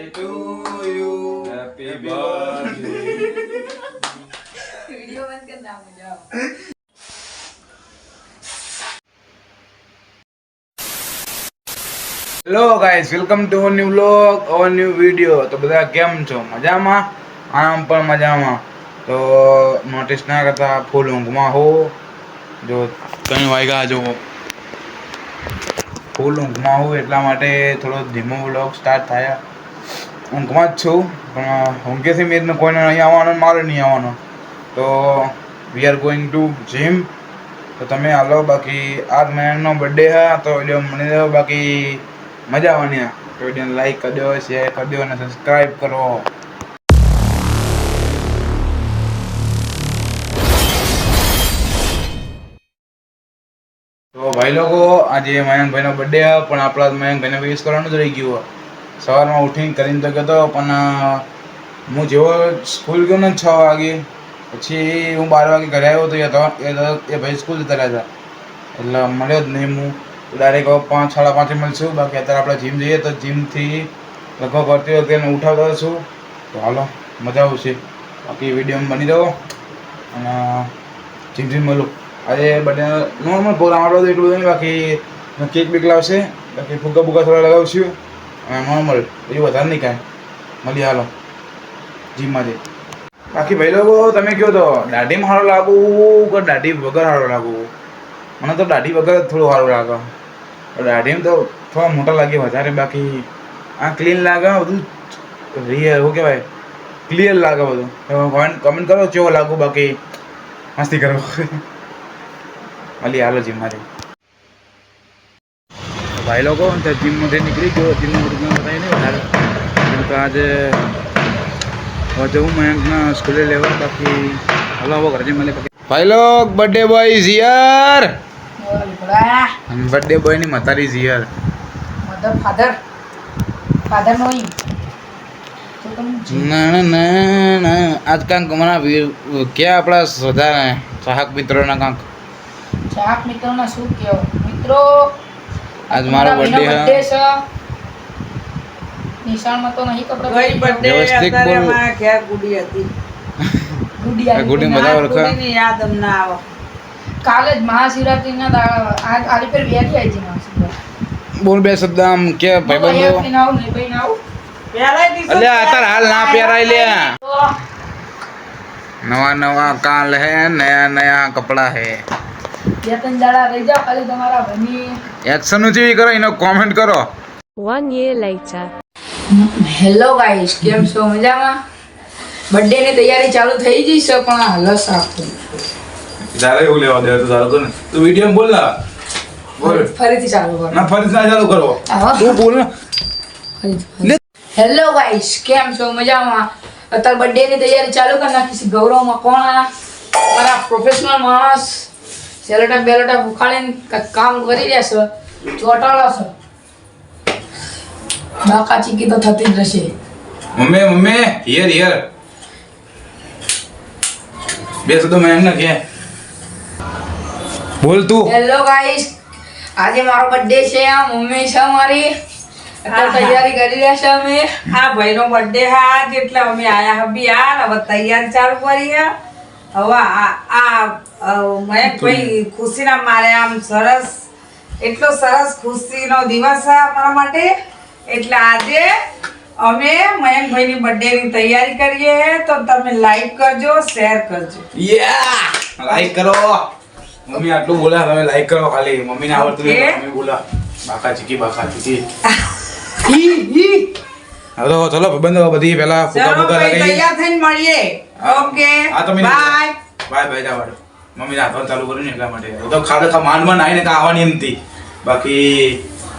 To you, happy birthday. Video बंद करना मुझे। Hello guys, welcome to our new vlog, our new video. તો બધા કેમ છો? મજામાં? આમ પણ મજામાં. તો નોટિસ ના કરતા ફૂલ ઊંઘમાં હો. જો 3 વાગ્યા જો ફૂલ ઊંઘમાં હું એટલા માટે થોડો ધીમો વ્લોગ સ્ટાર્ટ થયા. ઊંઘમાં જ છું પણ ઊંઘેથી મેં કોઈને નહીં આવવાનો, મારે નહીં આવવાનો. તો we are going to gym. તો તમે હાલો. બાકી આજ મહેનનો બર્થડે હા તો વિડીયો મને દો. બાકી મજા આવવાની. તો વિડીયોને લાઈક કરી દો, શેર કરી દો અને સબસ્ક્રાઈબ કરો. તો ભાઈ લોકો, આજે મયંકભાઈનો બર્થડે હા પણ આપણા મયંકભાઈને વિશ કરવાનું જ રહી ગયું. સવારમાં ઉઠીને કરીને તો ગયો પણ હું જેવો સ્કૂલ ગયો ને 6 વાગે, પછી હું 12 વાગે ઘરે આવ્યો તો એ ભાઈ સ્કૂલ જતા રહ્યા હતા એટલે મળ્યો જ નહીં. હું ડાયરેક્ટ 5 સાડા 5 મળશું. બાકી અત્યારે આપણે જીમ જઈએ તો જીમથી લગભગ કરતી વખતે એને ઉઠાવતો છું. તો હાલો, મજા આવશે. બાકી વિડીયોમાં બની રહો અને જીમથી મળું. આજે બર્થડે નોર્મલ પ્રોગ્રામ આપણો તો એટલું નહીં. બાકી કેક બેક લાવશે, બાકી ફુગ્ગા બુગ્ગા થોડા લગાવશું અને નોર્મલ, બીજું વધારે નહીં કાંઈ. મળી હાલો જીમમાં જઈ. બાકી ભાઈ લોકો, તમે કહો તો દાઢીમાં સારું લાગવું કે દાઢી વગર સારું લાગવું? મને તો દાઢી વગર જ થોડું સારું લાગે. દાઢીમાં તો થોડા મોટા લાગે વધારે. બાકી આ ક્લીન લાગે બધું, શું કહેવાય, ક્લિયર લાગે બધું. કમેન્ટ કરો કેવો લાગુ. બાકી મસ્તી કરો. મળી હાલો જીમમાંથી. ભાઈ લોકો જીમમાંથી નીકળી ગયો. જીમનું બધું બતાવી નહીં વધારે, કેમ કે આજે જવું મયંકના સ્કૂલે લેવા. બાકી હાલો આવો ઘરે મળે. ભાઈ log, birthday boy is here. Birthday boy ની મતારી ઇઝ હિયર. મધર ફાધર નોઈ ના ના ના આજ કાંક હમણાં ક્યાં આપણા બધા ચાહક મિત્રોના કાંક ચાહક મિત્રોના શું કહેવું મિત્રો, આજ મારો બર્થડે છે. નિશાળમાં તો નહીં કપડા ગઈ બર્થડે અત્યારે માં ક્યાં ગુડી હતી. ગુડી બધા ઓળખા. ગુડીની યાદ અમને આવે. કાલે જ મહાશિવરાત્રીના આલી પર બેઠી આવી છે મહાશિવરાત્રી. બોલ બે શબ્દ આમ કે ભાઈબંધો. પહેલા અલ્યા અત્યારે હાલ ના પહેરાય લે. નવા નવા કાલ હે, નયા નયા કપડા હે. બે ત્રણ દાડા રહી જાવ ખાલી તમારા ભાઈની એક્શન નું જેવી કરો, એનો કોમેન્ટ કરો. 1 year later. હેલો ગાઈસ, કેમ છો? મજામાં? બર્થડે ની તૈયારી ચાલુ થઈ ગઈ છે પણ હાલો સાફ તારે એવું લેવા દે તો તારો તો ને તું વિડિયો બોલ ના. બોલ ફરીથી ચાલુ કરો. ના ફરીથી ના ચાલુ કરો. તું બોલ ને. હેલો ગાઈસ, કેમ છો? મજામાં? અત્યારે બર્થડે ની તૈયારી ચાલુ કરી નાખી છે. ગૌરવમાં કોણ મારા પ્રોફેશનલ માણસ સેલોટા બેલોટા ઉખાડીને કામ કરી રહ્યા છે. ચોટાડો છે. બાકા ચીકી તો થતી જ રહેશે. મમ્મી હિયર બે શબ્દ મેં એમને કે બોલ તું. હેલો ગાઈસ, આજે મારો બર્થડે છે. આ મમ્મી છે મારી. અત્યારે તૈયારી કરી રહ્યા છે અમે. આ ભાઈનો બર્થડે હા એટલે અમે આયા હબી યાર. હવે તૈયારી ચાલુ કરી હે. હવે આ મયંકભાઈ ખુશીના મારે આમ સરસ, એટલો સરસ ખુશીનો દિવસ છે અમારા માટે. એટલે આજે અમે મયંકભાઈની બર્થડેની તૈયારી કરીએ. તો તમે લાઈક કરજો, શેર કરજો. લાઈક કરો. મમ્મી આટલું બોલા, તમે લાઈક કરો ખાલી. મમ્મીને આવડતું નહીં, મમ્મી બોલા બાકા ચીકી. હવે ચલો બંધ બધી પેલા ફૂકા ચલો ફૂકા ભાઈ, લગાવી. તૈયાર થઈને મળીએ. ઓકે હા તમે બાય. બાય જવાનું. મમ્મીને હાથવાનું ચાલુ કર્યું ને એટલા માટે. તો ખાડો માંડ આવીને આવવાની એમ હતી. બાકી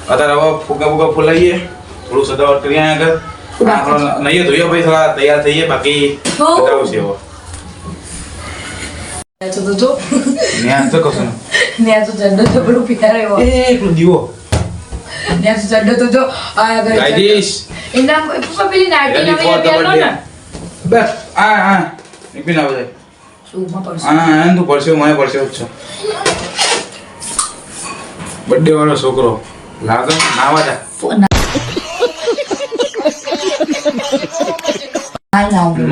અત્યારે હવે ફૂકા ફૂકા ફૂલાઈએ, થોડું સજાવટ કરીએ આગળ. નહીં ધોઈએ ભાઈ, થોડા તૈયાર થઈએ. બાકી બતાવું છે હવે તો જો ન્યા તો કશું ને તો જડો તો બડું પિયારો એકલો દીવો ને તો જડો તો જો આ ગાઈસ ઇનામ પપ્પા પેલી નાઈટી રેડી ફોર ધ નામે બર્થડે. બસ આ નીકળી ના બધે. શું માં પડશે? હા તું પડશે, મને પડશે જ છો. બર્થડે વાળો છોકરો લાગે નાવા જા.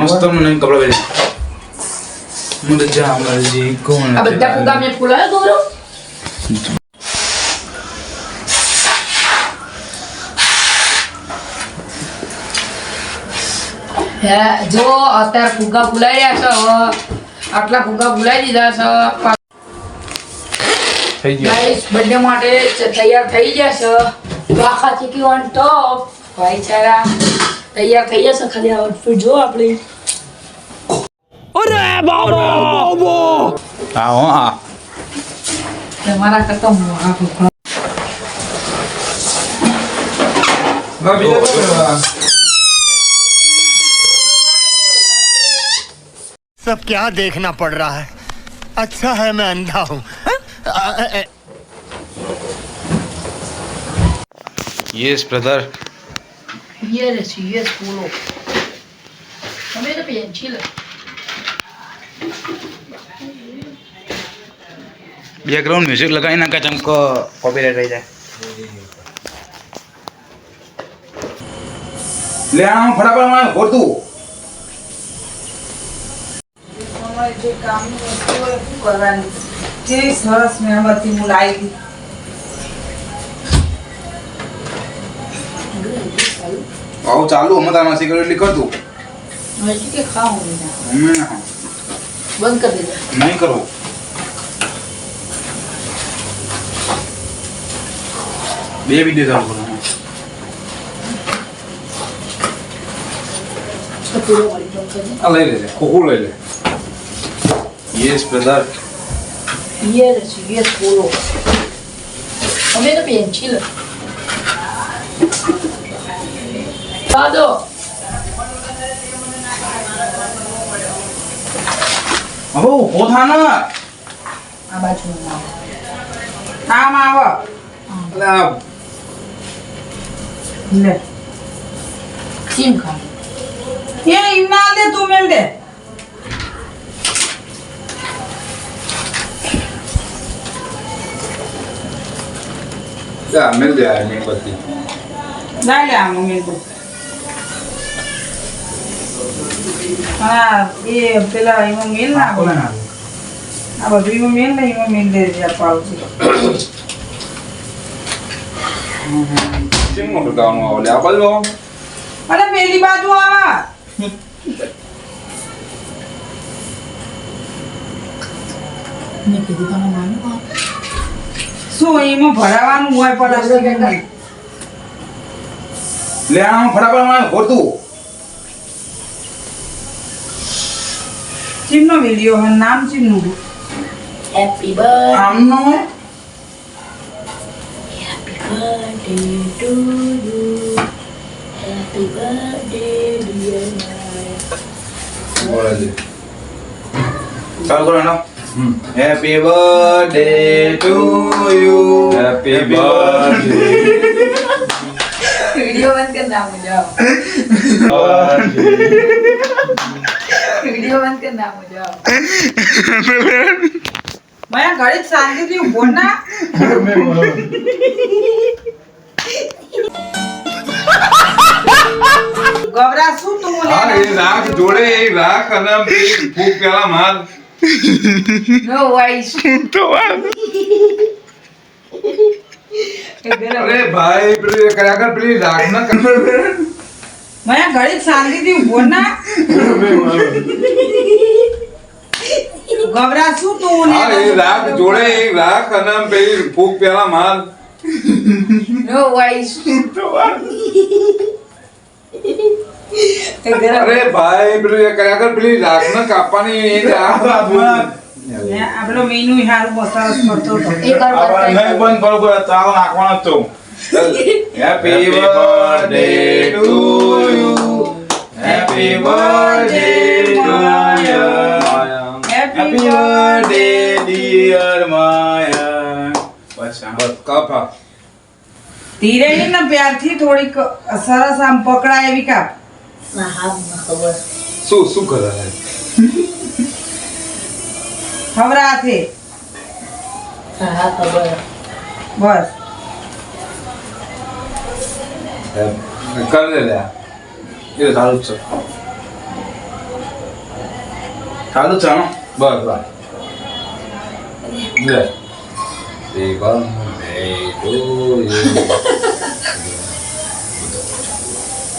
મસ્ત મને કપડા પહેરી મરજા મરજી કોણ આ બધા ફુગા મેં ફૂલાયો ગૌરવ હે જો અત્યારે ફુગા ફૂલાઈ રહ્યા છે હવે આટલા ફુગા ફૂલાઈ દીધા છે થઈ ગયો ગાઈસ બર્થડે માટે તૈયાર થઈ જશે તો આખા ચીકી ઓન ટોપ ભાઈ ચારા તૈયાર થઈ જશે ખાલી આઉટફિટ જો આપણી હા હો હા તમારા કરતા મોટા ફુગા सब क्या देखना पड़ रहा है अच्छा है मैं अंधा हूँ યસ બ્રધર યસ બોલો તમે તો પેન્સિલ બેકગ્રાઉન્ડ મ્યુઝિક લગાવી નાખે ચમક કોપીરાઇટ રહી જાય લે આમ ફટાફટ મને હોતું તમારે જે કામની વસ્તુ હોય શું કરવાની કેવી સરસ મહેનતથી હું લાવી આવું ચાલુ અમે તારા સિક્યુરિટી કરતું હજી કે ખાવું બંધ કરી દેજો નહીં કરવું બે વિડીયો ચાલુ કરો પૂરો વાળી બંધ કરી આ લઈ લે ખોખું લઈ લે યસ બ્રધર યસ બોલો તમે તો પેન્સિલ પાડો હવે ઉભો થા ને આ બાજુ આમ આવો લે સીમ ખા એ ઇમના દે તું મેલ દે મિલ દે આ મીણબત્તી ના લે આમ મેલ દે હા એ પેલા એમાં મેલ ના કોને ના આ બધું એમાં મેલ દે જે પાઉં કેમ નો કરવાનું આવે લે આ બાજુ આવો. અરે પેલી બાજુ આવા મેં કીધું તમે માનો શું એમાં ભરાવાનું હોય પ્લાસ્ટિક લે આમ ફટાફટ મને હોતું ચીમનો વિડિયો હે નામ ચીમનું હેપી બર્થડે આમનો to you happy birthday dear બોલે છે ચાલુ કરો એનો happy birthday to you happy birthday video बंद करना मुझे वीडियो बंद करना मुझे मैं घड़ी शांति थी बोलना ગબરા શું તું હા એ રાખ જોડે એ રાખ અને ફૂક પેલા માર नो वॉइस અરે ભાઈ પેલી કલાકાર પેલી રાખ ના કમર मैं घड़ी शांति थी बोलना ગબરા શું તું હા એ રાખ જોડે એ રાખ અને પેલી ફૂક પેલા માર नो वॉइस અરે ભાઈ પેલી કલાકાર પેલી રાખ ના કાપવાની એ રાખ આપણો મેનુ હારું બતાવસ કરતો હતો एक और बात નહીં બંધ કરો કોઈ તાવ નાખવાનો તો happy birthday to you happy birthday to you happy birthday dear Maya બસ બસ કાપા ધીરે ને પ્યારથી થોડીક સરસ આમ પકડાય એવી કાપ ना हाथ में खबर શું કરે ખવરાથે हाँ खबर બસ કર દે લે એ સારું છે ચાલુ છે આનો? બસ બસ લે દેવમ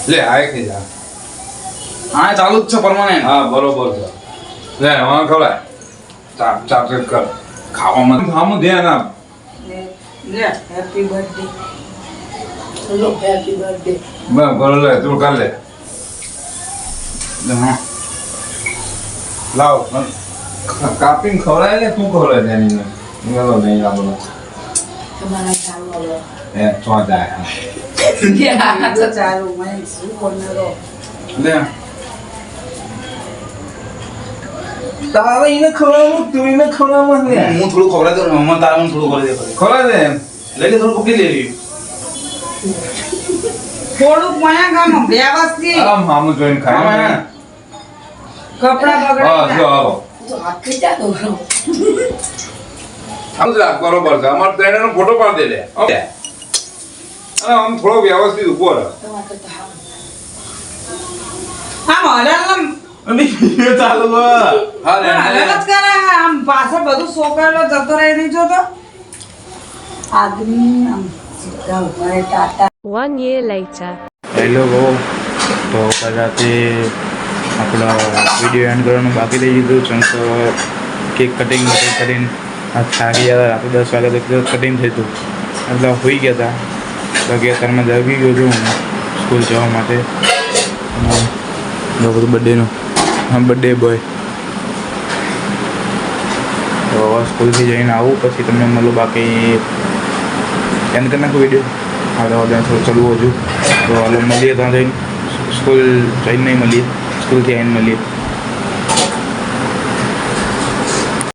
લે આય કે જા હા ચાલુ જ છે પરમાનન્ટ. હા બરોબર છે લે વાં ખવડાય ચાપ ચાપ કર ખાવામાં આમ ધ્યાન આપ લે હેપી બર્થડે ચલો હેપી બર્થડે. બસ કરો લે તું કર લે હા લાવ કાપીને ખવડાય લે તું ખવડાય તેની મેલો નહીં આ બધો તમારા ચાલો એ ચો જાય તો ચાલુ મને શું કોનરો લે તારે એને ખવડાવું તું એને ખવડાવવા લે હું થોડું ખવડાવી દઉં ને, તારે હું થોડું કરી દે. ખવડાય દે એમ લઈ લે થોડું પકડી લેવી. થોડુંક મને ગામ વ્યવસ્થિત આમ આમ જોઈને ખાય હા. કપડા હા બગડે જો આવો તો આખી ચાલો આમ જ રાખ બરોબર છે અમારે ત્રણેયનો ફોટો પાડી દે લે અને આમ થોડો વ્યવસ્થિત ઉભો રહે તમારા કરતા હા. આમ હલન ચાલુ હા લે હલન જ કરે આમ પાછળ બધું સોકરેલો જતો રહી નહીં જોતો આદમી આમ સીધા ઉભા રહે ટાટા 1 year later. હેલો બહુ તો કદાચ આપણા વિડીયો એન્ડ કરવાનું બાકી રહી ગયું છે તો કેક કટિંગ કરીને આ થાકી ગયા હતા. રાત્રે 10 વાગે તો કટિંગ થયું હતું એટલે હોઈ ગયા હતા. તો કે અત્યારમાં જાગી ગયો છું હું સ્કૂલ જવા માટે. અને બધું બર્થડેનું હા બર્થડે બોય. તો હવે સ્કૂલથી જઈને આવું પછી તમને મળું. બાકી એન્ડ કરી નાખું વિડીયો. હવે ત્યાં થોડું ચલવું હજુ તો હાલો મળીએ ત્યાં જઈને સ્કૂલ જઈને નહીં મળીએ સ્કૂલથી આવીને મળીએ.